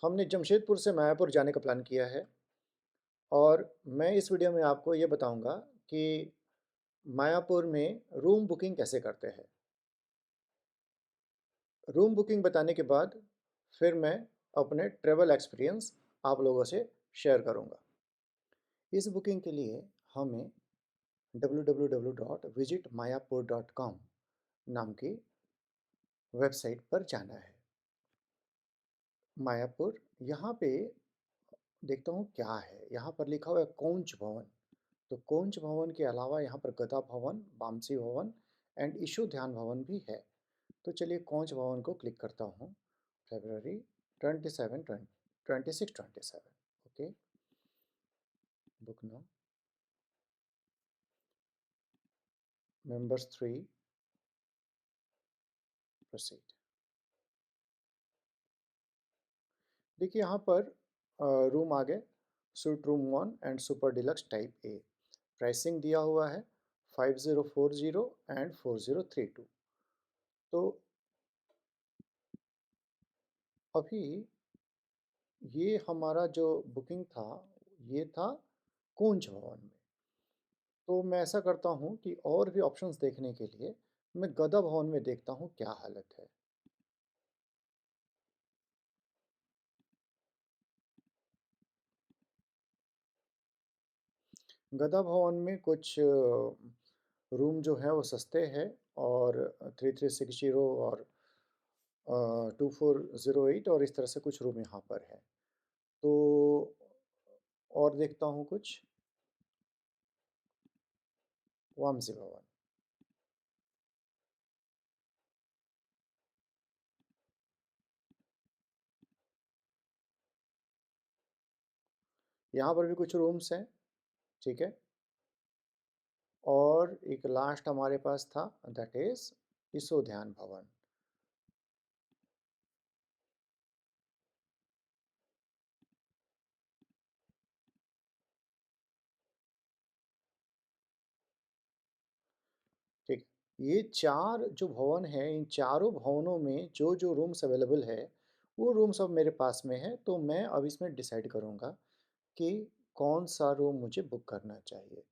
हमने जमशेदपुर से मायापुर जाने का प्लान किया है और मैं इस वीडियो में आपको ये बताऊंगा कि मायापुर में रूम बुकिंग कैसे करते हैं। रूम बुकिंग बताने के बाद फिर मैं अपने ट्रैवल एक्सपीरियंस आप लोगों से शेयर करूंगा। इस बुकिंग के लिए हमें www.visitmayapur.com नाम की वेबसाइट पर जाना है। मायापुर यहाँ पे देखता हूँ क्या है, यहाँ पर लिखा हुआ है कोंच भवन। तो कोंच भवन के अलावा यहाँ पर गदा भवन, वामसी भवन एंड ईशु ध्यान भवन भी है। तो चलिए कोंच भवन को क्लिक करता हूँ। February 27 26 27। Okay, book now, members 3, proceed. देखिए यहाँ पर रूम आ गए, suit room 1 and super deluxe type A. Pricing दिया हुआ है 5040 एंड 4032। तो अभी ये हमारा जो बुकिंग था ये था कुंज भवन में। तो मैं ऐसा करता हूँ कि और भी ऑप्शंस देखने के लिए मैं गदा भवन में देखता हूँ क्या हालत है। गदा भवन में कुछ रूम जो है वो सस्ते हैं और 3360 और 2408 और इस तरह से कुछ रूम यहाँ पर है। तो और देखता हूँ कुछ वामसी भवन। यहाँ पर भी कुछ रूम्स हैं, ठीक है। और एक लास्ट हमारे पास था, दैट इज ईशो ध्यान भवन। ठीक, ये चार जो भवन है, इन चारों भवनों में जो जो रूम्स अवेलेबल है वो रूम्स अब मेरे पास में है। तो मैं अब इसमें डिसाइड करूँगा कि कौन सा रूम मुझे बुक करना चाहिए।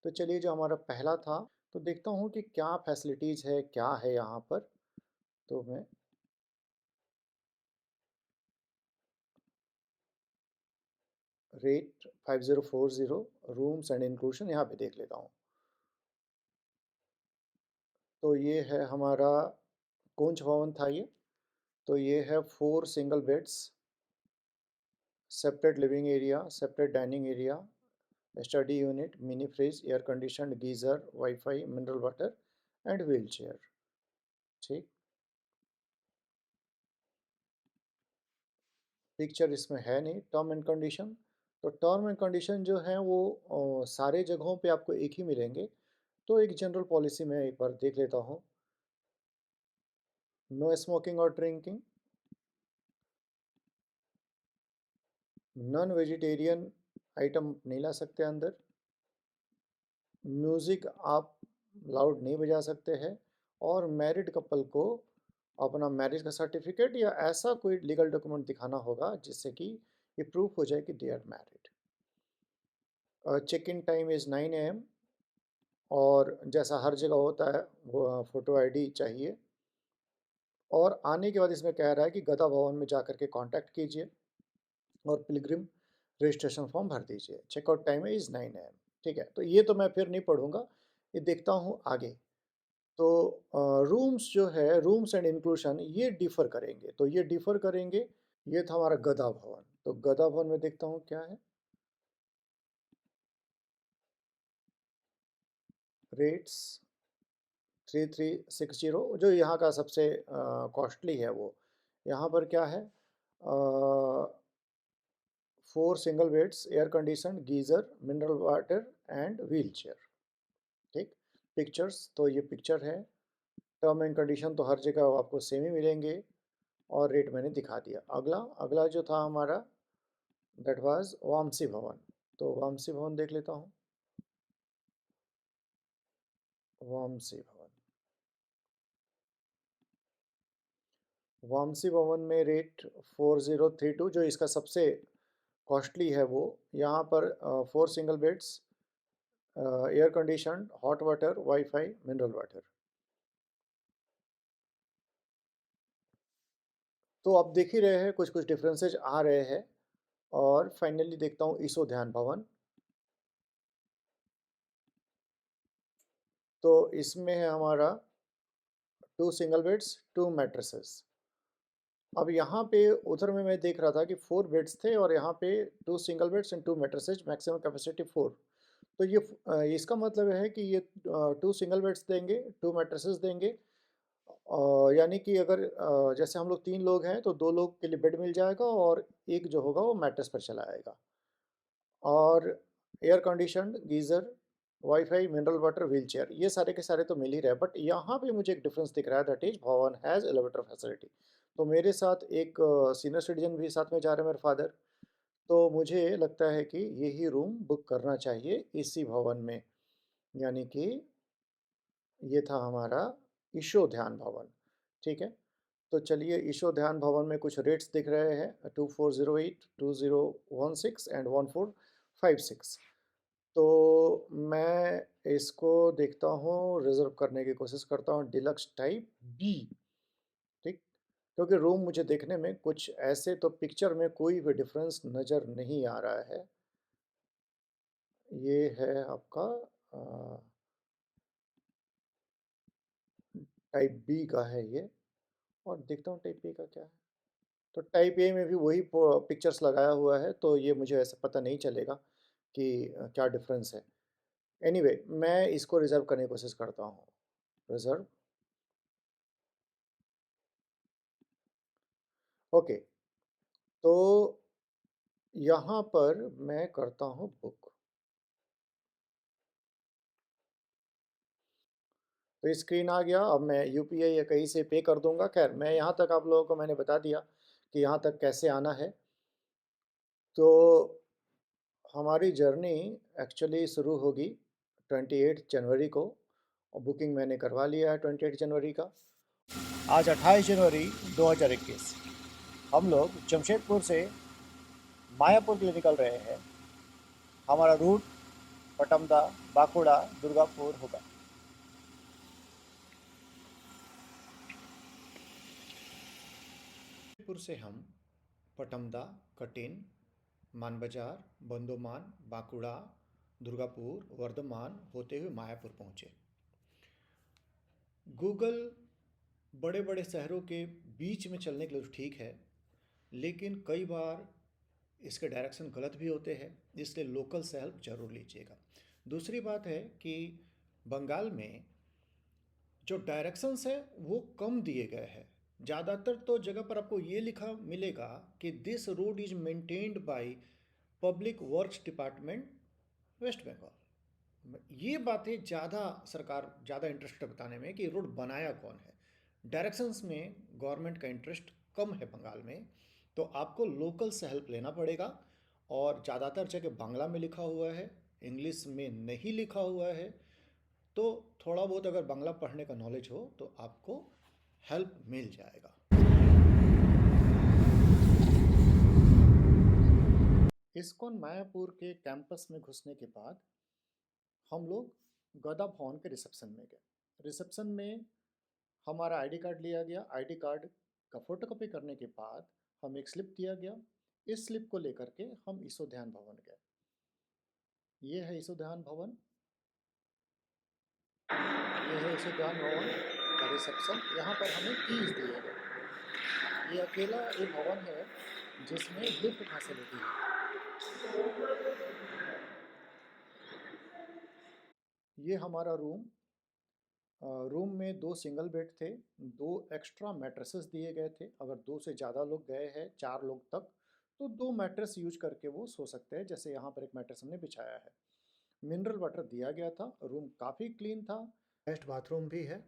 तो चलिए, जो हमारा पहला था, तो देखता हूँ कि क्या फैसिलिटीज़ है, क्या है यहाँ पर। तो मैं रेट 5040 रूम्स एंड इंक्लूशन यहाँ पे देख लेता हूँ। तो ये है हमारा कुंज भवन था ये। तो ये है 4 single beds, separate living area, separate dining area, study unit, mini fridge, air condition, geyser, wifi, mineral water and wheel chair. ठीक, पिक्चर इसमें है नहीं, टर्म एंड कंडीशन। तो टर्म एंड कंडीशन जो है वो सारे जगहों पे आपको एक ही मिलेंगे। तो एक जनरल पॉलिसी में एक बार देख लेता हूँ। नो स्मोकिंग और ड्रिंकिंग, नॉन वेजिटेरियन आइटम नहीं ला सकते अंदर, म्यूज़िक आप लाउड नहीं बजा सकते हैं, और मैरिड कपल को अपना मैरिज का सर्टिफिकेट या ऐसा कोई लीगल डॉक्यूमेंट दिखाना होगा जिससे कि ये प्रूफ हो जाए कि they are married. Check in time is 9 AM, और जैसा हर जगह होता है वो फ़ोटो आईडी चाहिए। और आने के बाद इसमें कह रहा है कि गदा भवन में जा कर के कॉन्टैक्ट कीजिए और पिलग्रिम रजिस्ट्रेशन फॉर्म भर दीजिए। Checkout time is 9 AM। ठीक है, तो ये तो मैं फिर नहीं पढ़ूंगा, ये देखता हूँ आगे। तो रूम्स जो है, रूम्स एंड इंक्लूशन, ये डिफ़र करेंगे। तो ये डिफ़र करेंगे। ये था हमारा गदा भवन। तो गदा भवन में देखता हूँ क्या है। रेट्स 3360, जो यहाँ का सबसे कॉस्टली है वो। यहाँ पर क्या है, 4 single beds, air condition, geyser, mineral water and wheel chair. ठीक, पिक्चर्स, तो ये पिक्चर है। टर्म एंड कंडीशन तो हर जगह आपको सेम ही मिलेंगे, और रेट मैंने दिखा दिया। अगला अगला जो था हमारा, दैट वाज वामसी भवन। तो वामसी भवन देख लेता हूँ। वामसी भवन, वामसी भवन में रेट 4032, जो इसका सबसे कॉस्टली है वो। यहाँ पर 4 single beds, air condition, hot water, wifi, mineral water. तो आप देख ही रहे हैं कुछ कुछ डिफरेंसेस आ रहे हैं। और फाइनली देखता हूँ ईसो ध्यान भवन। तो इसमें है हमारा 2 सिंगल बेड्स, 2 मैट्रेसेस। अब यहाँ पे उधर में मैं देख रहा था कि 4 बेड्स थे, और यहाँ पे 2 single beds and 2 mattresses, maximum capacity 4। तो ये इसका मतलब है कि ये 2 सिंगल बेड्स देंगे, 2 मैट्रेसेस देंगे। यानी कि अगर जैसे हम लोग 3 लोग हैं तो 2 लोग के लिए बेड मिल जाएगा, और एक जो होगा वो मैट्रेस पर चला आएगा। और air condition, geyser, wifi, mineral water, wheelchair, ये सारे के सारे तो मिल ही रहे हैं। बट यहाँ पे मुझे एक डिफरेंस दिख रहा है, दैट इज भवन हैज़ एलिवेटर फैसिलिटी। तो मेरे साथ एक सीनियर सिटीजन भी साथ में जा रहे हैं, मेरे फादर। तो मुझे लगता है कि यही रूम बुक करना चाहिए इसी भवन में। यानी कि ये था हमारा ईशो ध्यान भवन। ठीक है। तो चलिए, ईशो ध्यान भवन में कुछ रेट्स दिख रहे हैं, 2408, 2016 एंड 1456। तो मैं इसको देखता हूँ, रिजर्व करने की कोशिश करता हूँ, डिलक्स टाइप बी। ठीक। क्योंकि रूम मुझे देखने में कुछ ऐसे तो पिक्चर में कोई भी डिफरेंस नज़र नहीं आ रहा है। ये है आपका टाइप बी का है ये। और देखता हूँ टाइप बी का क्या है। तो टाइप ए में भी वही पिक्चर्स लगाया हुआ है, तो ये मुझे ऐसे पता नहीं चलेगा कि क्या डिफरेंस है। एनीवे, मैं इसको रिजर्व करने की कोशिश करता हूँ। रिजर्व। ओके। तो यहाँ पर मैं करता हूँ बुक। तो स्क्रीन आ गया। अब मैं यूपीआई या कहीं से पे कर दूंगा। खैर, मैं यहाँ तक आप लोगों को मैंने बता दिया कि यहाँ तक कैसे आना है। तो हमारी जर्नी एक्चुअली शुरू होगी 28 जनवरी को, और बुकिंग मैंने करवा लिया है 28 जनवरी का। आज 28 जनवरी 2021। हम लोग जमशेदपुर से मायापुर के लिए निकल रहे हैं। हमारा रूट पटमदा, बाकुड़ा, दुर्गापुर होगा। जमशेदपुर से हम पटमदा, कटिन, मानबाजार, बंदोमान, बाकुड़ा, दुर्गापुर, वर्धमान होते हुए मायापुर पहुँचे। गूगल बड़े बड़े शहरों के बीच में चलने के लिए तो ठीक है, लेकिन कई बार इसके डायरेक्शन गलत भी होते हैं, इसलिए लोकल से हेल्प जरूर लीजिएगा। दूसरी बात है कि बंगाल में जो डायरेक्शंस है वो कम दिए गए हैं। ज़्यादातर तो जगह पर आपको ये लिखा मिलेगा कि this road is maintained by public works department, west Bengal. ये बातें ज़्यादा, सरकार ज़्यादा इंटरेस्ट बताने में कि रोड बनाया कौन है। डायरेक्शंस में गवर्नमेंट का इंटरेस्ट कम है बंगाल में। तो आपको लोकल से हेल्प लेना पड़ेगा। और ज़्यादातर जगह बांग्ला में लिखा हुआ है, इंग्लिश में नहीं लिखा हुआ है। तो थोड़ा बहुत अगर बांग्ला पढ़ने का नॉलेज हो तो आपको हेल्प मिल जाएगा। इस्कॉन मायापुर के कैंपस में घुसने के बाद हम लोग गदा भवन के रिसेप्शन में गए। रिसेप्शन में हमारा आईडी कार्ड लिया गया। आईडी कार्ड का फोटोकॉपी करने के बाद हमें एक स्लिप दिया गया। इस स्लिप को लेकर के हम ईसो ध्यान भवन गए। ये है ईसो ध्यान भवन। ये है ईसो ध्यान भवन का रिसेप्शन। यहाँ पर हमें कीज दिए गए। ये अकेला एक भवन है जिसमें लिफ्ट फैसिलिटी है। ये हमारा रूम। रूम में 2 सिंगल बेड थे, 2 एक्स्ट्रा मैट्रेसेस दिए गए थे। अगर 2 से ज़्यादा लोग गए हैं, 4 लोग तक, तो 2 मैट्रेस यूज करके वो सो सकते हैं। जैसे यहाँ पर एक मैट्रेस हमने बिछाया है। मिनरल वाटर दिया गया था। रूम काफ़ी क्लीन था। बेस्ट बाथरूम भी है,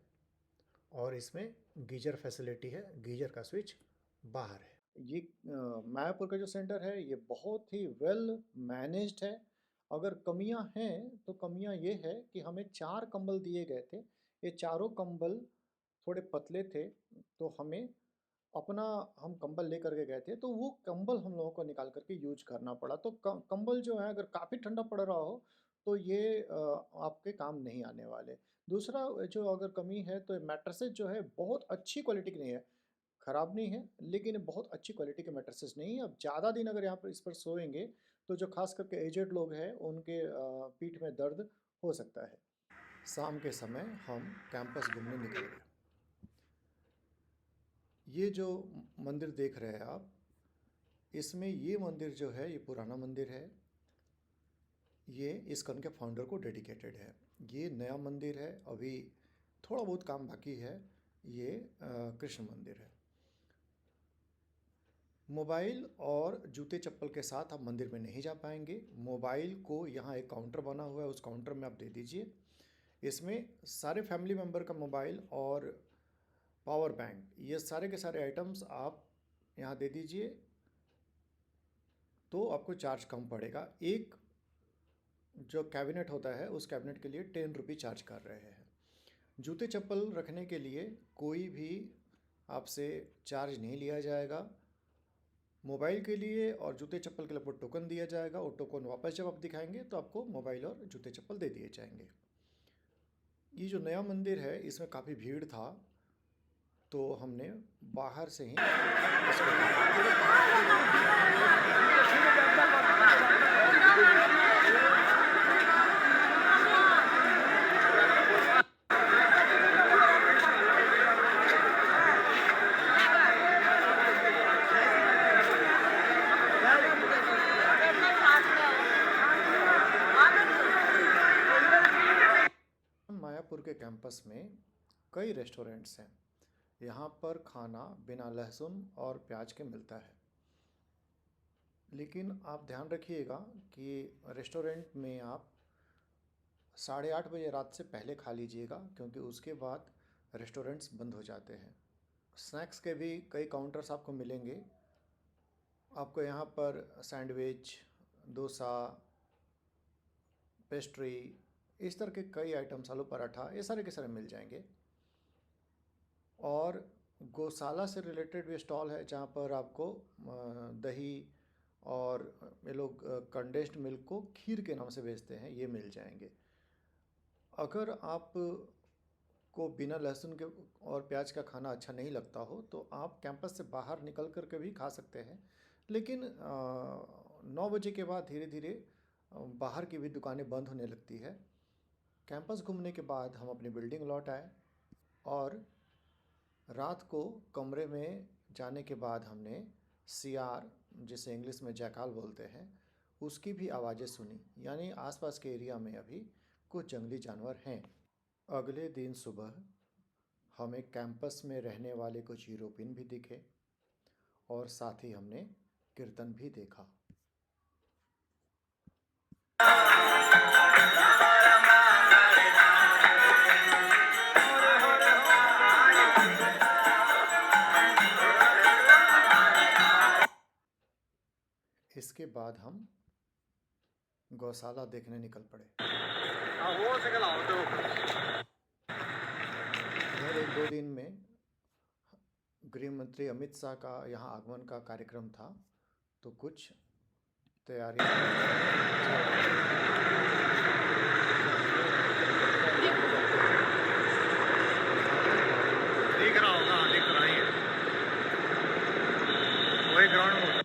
और इसमें गीजर फैसिलिटी है। गीजर का स्विच बाहर है। ये मायापुर का जो सेंटर है ये बहुत ही वेल मैनेज्ड है। अगर कमियां हैं तो कमियां ये है कि हमें 4 कंबल दिए गए थे। ये चारों कंबल थोड़े पतले थे, तो हमें अपना हम कंबल लेकर के गए थे, तो वो कंबल हम लोगों को निकाल कर के यूज़ करना पड़ा। तो कंबल जो है अगर काफ़ी ठंडा पड़ रहा हो, तो ये आपके काम नहीं आने वाले। दूसरा जो अगर कमी है, तो मैट्रेसेस जो है बहुत अच्छी क्वालिटी की नहीं है। ख़राब नहीं है, लेकिन बहुत अच्छी क्वालिटी के मैट्रेसेस नहीं है। अब ज़्यादा दिन अगर यहाँ पर इस पर सोएँगे, तो जो ख़ास करके एजेड लोग हैं, उनके पीठ में दर्द हो सकता है। शाम के समय हम कैंपस घूमने निकल गए। ये जो मंदिर देख रहे हैं आप, इसमें ये मंदिर जो है ये पुराना मंदिर है। ये इस्कॉन के फाउंडर को डेडिकेटेड है। ये नया मंदिर है, अभी थोड़ा बहुत काम बाकी है। ये कृष्ण मंदिर है। मोबाइल और जूते चप्पल के साथ आप मंदिर में नहीं जा पाएंगे। मोबाइल को यहाँ एक काउंटर बना हुआ है, उस काउंटर में आप दे दीजिए। इसमें सारे फैमिली मेम्बर का मोबाइल और पावर बैंक, ये सारे के सारे आइटम्स आप यहाँ दे दीजिए, तो आपको चार्ज कम पड़ेगा। एक जो कैबिनेट होता है, उस कैबिनेट के लिए 10 रुपये चार्ज कर रहे हैं। जूते चप्पल रखने के लिए कोई भी आपसे चार्ज नहीं लिया जाएगा। मोबाइल के लिए और जूते चप्पल के लिए आपको टोकन दिया जाएगा, और टोकन वापस जब आप दिखाएंगे तो आपको मोबाइल और जूते चप्पल दे दिए जाएंगे। ये जो नया मंदिर है, इसमें काफ़ी भीड़ था, तो हमने बाहर से ही इसको मायापुर के कैंपस में कई रेस्टोरेंट्स हैं। यहाँ पर खाना बिना लहसुन और प्याज के मिलता है। लेकिन आप ध्यान रखिएगा कि रेस्टोरेंट में आप 8:30 बजे रात से पहले खा लीजिएगा, क्योंकि उसके बाद रेस्टोरेंट्स बंद हो जाते हैं। स्नैक्स के भी कई काउंटर्स आपको मिलेंगे। आपको यहाँ पर सैंडविच, डोसा, पेस्ट्री, इस तरह के कई आइटम्स, आलू पराठा, ये सारे के सारे मिल जाएंगे। और गौशाला से रिलेटेड भी स्टॉल है, जहाँ पर आपको दही और ये लोग कंडेंस्ड मिल्क को खीर के नाम से बेचते हैं, ये मिल जाएंगे। अगर आप को बिना लहसुन के और प्याज का खाना अच्छा नहीं लगता हो, तो आप कैंपस से बाहर निकल कर के भी खा सकते हैं। लेकिन 9 बजे के बाद धीरे धीरे बाहर की भी दुकानें बंद होने लगती है। कैंपस घूमने के बाद हम अपनी बिल्डिंग लौट आए, और रात को कमरे में जाने के बाद हमने सियार, जिसे इंग्लिश में जैकाल बोलते हैं, उसकी भी आवाज़ें सुनी। यानी आसपास के एरिया में अभी कुछ जंगली जानवर हैं। अगले दिन सुबह हमें कैंपस में रहने वाले कुछ यूरोपियन भी दिखे, और साथ ही हमने कीर्तन भी देखा। इसके बाद हम गौशाला देखने निकल पड़े। इधर 1-2 दिन में गृह मंत्री अमित शाह का यहाँ आगमन का कार्यक्रम था, तो कुछ तैयारी दिख रहा होगा, दिख रहा ही है, वही ग्राउंड में।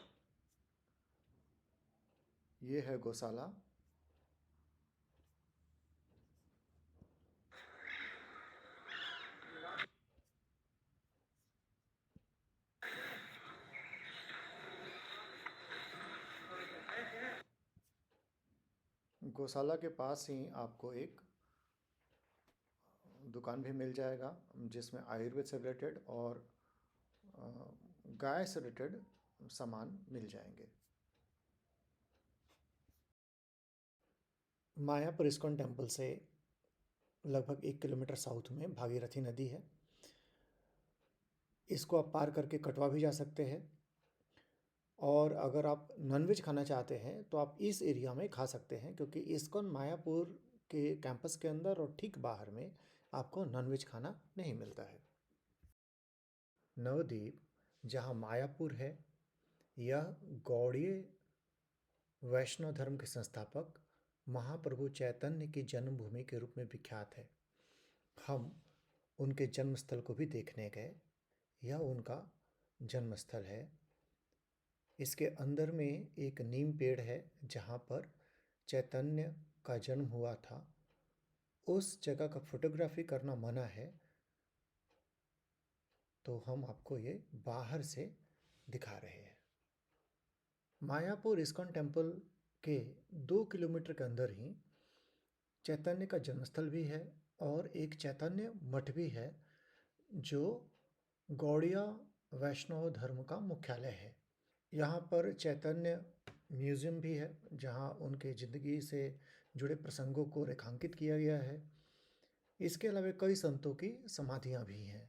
ये है गौशाला। गौशाला के पास ही आपको एक दुकान भी मिल जाएगा, जिसमें आयुर्वेद से रिलेटेड और गाय से रिलेटेड सामान मिल जाएंगे। मायापुर इस्कॉन टेम्पल से लगभग 1 किलोमीटर साउथ में भागीरथी नदी है। इसको आप पार करके कटवा भी जा सकते हैं, और अगर आप नॉनवेज खाना चाहते हैं तो आप इस एरिया में खा सकते हैं, क्योंकि इस्कॉन मायापुर के कैंपस के अंदर और ठीक बाहर में आपको नॉनवेज खाना नहीं मिलता है। नवद्वीप जहाँ मायापुर है, यह गौड़ीय वैष्णव धर्म के संस्थापक महाप्रभु चैतन्य की जन्मभूमि के रूप में विख्यात है। हम उनके जन्मस्थल को भी देखने गए। यह उनका जन्मस्थल है। इसके अंदर में एक नीम पेड़ है जहाँ पर चैतन्य का जन्म हुआ था। उस जगह का फोटोग्राफी करना मना है, तो हम आपको ये बाहर से दिखा रहे हैं। मायापुर इस्कॉन टेम्पल के 2 किलोमीटर के अंदर ही चैतन्य का जन्मस्थल भी है और एक चैतन्य मठ भी है जो गौड़िया वैष्णव धर्म का मुख्यालय है। यहाँ पर चैतन्य म्यूज़ियम भी है जहाँ उनके ज़िंदगी से जुड़े प्रसंगों को रेखांकित किया गया है। इसके अलावा कई संतों की समाधियाँ भी हैं।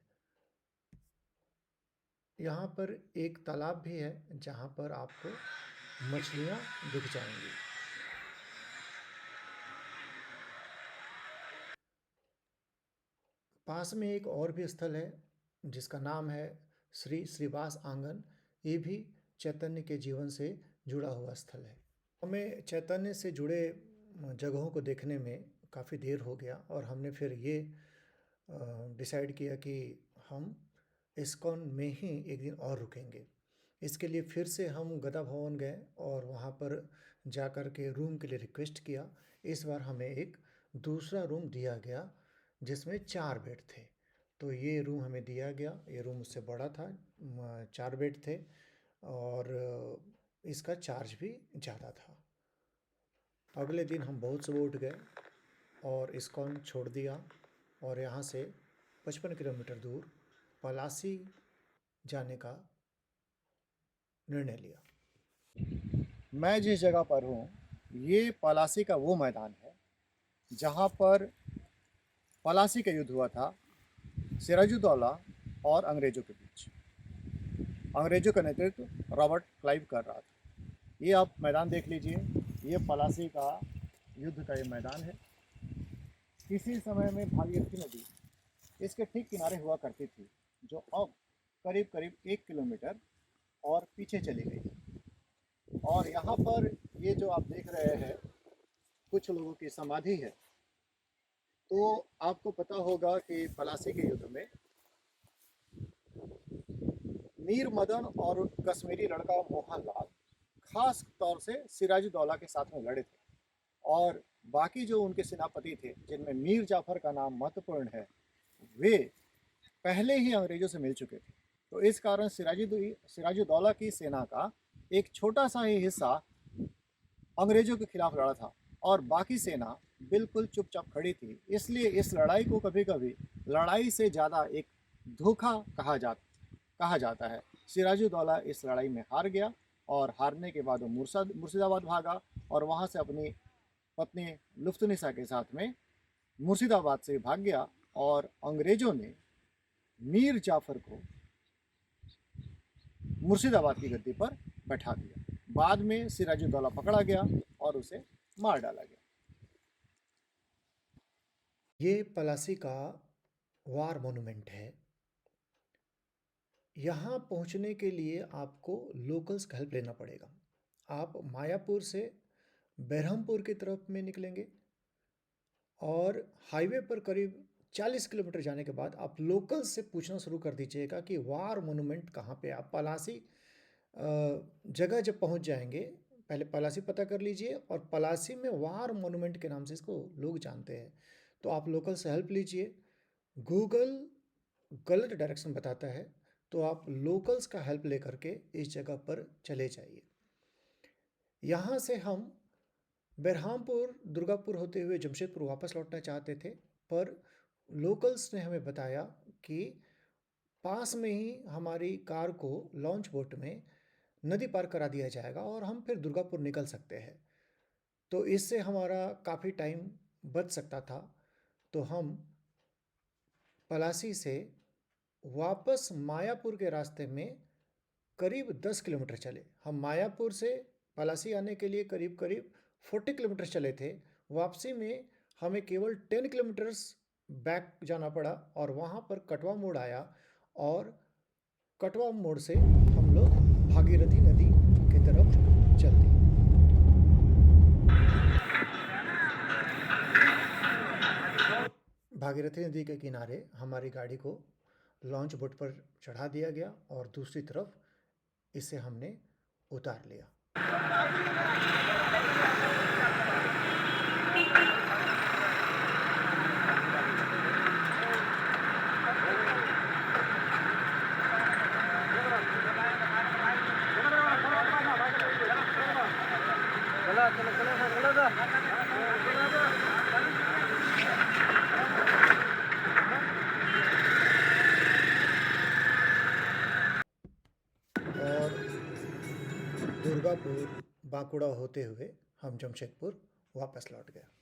यहाँ पर एक तालाब भी है जहाँ पर आपको मछलियाँ दिख जाएंगी। पास में एक और भी स्थल है जिसका नाम है श्री श्रीवास आंगन। ये भी चैतन्य के जीवन से जुड़ा हुआ स्थल है। हमें चैतन्य से जुड़े जगहों को देखने में काफ़ी देर हो गया और हमने फिर ये डिसाइड किया कि हम इस्कॉन में ही एक दिन और रुकेंगे। इसके लिए फिर से हम गदा भवन गए और वहाँ पर जा कर के रूम के लिए रिक्वेस्ट किया। इस बार हमें एक दूसरा रूम दिया गया जिसमें 4 बेड थे। तो ये रूम हमें दिया गया। ये रूम उससे बड़ा था, 4 बेड थे और इसका चार्ज भी ज़्यादा था। अगले दिन हम बहुत सुबह उठ गए और इस्कॉन छोड़ दिया और यहाँ से 55 किलोमीटर दूर पलासी जाने का निर्णय लिया। मैं जिस जगह पर हूँ ये पलासी का वो मैदान है जहाँ पर पलासी का युद्ध हुआ था सिराजुद्दौला और अंग्रेज़ों के बीच। अंग्रेज़ों का नेतृत्व रॉबर्ट क्लाइव कर रहा था। ये आप मैदान देख लीजिए, ये पलासी का युद्ध का ये मैदान है। किसी समय में भागीरथी नदी इसके ठीक किनारे हुआ करती थी, जो अब करीब करीब 1 किलोमीटर और पीछे चली गई। और यहाँ पर ये जो आप देख रहे हैं कुछ लोगों की समाधि है। तो आपको पता होगा कि पलासी के युद्ध में मीर मदन और कश्मीरी लड़का मोहनलाल खास तौर से सिराजुद्दौला के साथ में लड़े थे और बाकी जो उनके सेनापति थे जिनमें मीर जाफर का नाम महत्वपूर्ण है, वे पहले ही अंग्रेजों से मिल चुके थे। तो इस कारण सिराजुद्दौला की सेना का एक छोटा सा ही हिस्सा अंग्रेजों के खिलाफ लड़ा था और बाकी सेना बिल्कुल चुपचाप खड़ी थी। इसलिए इस लड़ाई को कभी कभी लड़ाई से ज़्यादा एक धोखा कहा जाता है। सिराजुद्दौला इस लड़ाई में हार गया और हारने के बाद वो मुर्शिदाबाद भागा और वहाँ से अपनी पत्नी लुफ्तनिसा के साथ में मुर्शिदाबाद से भाग गया और अंग्रेज़ों ने मीर जाफर को मुर्शिदाबाद की गद्दी पर बैठा दिया। बाद में सिराजुद्दौला पकड़ा गया और उसे मार डाला गया। ये पलासी का वार मोन्यूमेंट है। यहाँ पहुँचने के लिए आपको लोकल्स का हेल्प लेना पड़ेगा। आप मायापुर से बेरहमपुर की तरफ में निकलेंगे और हाईवे पर करीब 40 किलोमीटर जाने के बाद आप लोकल्स से पूछना शुरू कर दीजिएगा कि वार मोन्यूमेंट कहाँ पे है। आप पलासी जगह जब पहुँच जाएंगे, पहले पलासी पता कर लीजिए और पलासी में वार मोन्यूमेंट के नाम से इसको लोग जानते हैं। तो आप लोकल से हेल्प लीजिए। गूगल गलत डायरेक्शन बताता है तो आप लोकल्स का हेल्प लेकर के इस जगह पर चले जाइए। यहाँ से हम बेरहामपुर दुर्गापुर होते हुए जमशेदपुर वापस लौटना चाहते थे, पर लोकल्स ने हमें बताया कि पास में ही हमारी कार को लॉन्च बोट में नदी पार करा दिया जाएगा और हम फिर दुर्गापुर निकल सकते हैं। तो इससे हमारा काफ़ी टाइम बच सकता था। तो हम पलासी से वापस मायापुर के रास्ते में करीब 10 किलोमीटर चले। हम मायापुर से पलासी आने के लिए करीब करीब 40 किलोमीटर चले थे। वापसी में हमें केवल 10 किलोमीटर्स बैक जाना पड़ा और वहाँ पर कटवा मोड़ आया और कटवा मोड़ से हम लोग भागीरथी नदी की तरफ चल दिए। भागीरथी नदी के किनारे हमारी गाड़ी को लॉन्च बोट पर चढ़ा दिया गया और दूसरी तरफ इसे हमने उतार लिया। और दुर्गापुर बांकुड़ा होते हुए हम जमशेदपुर वापस लौट गए।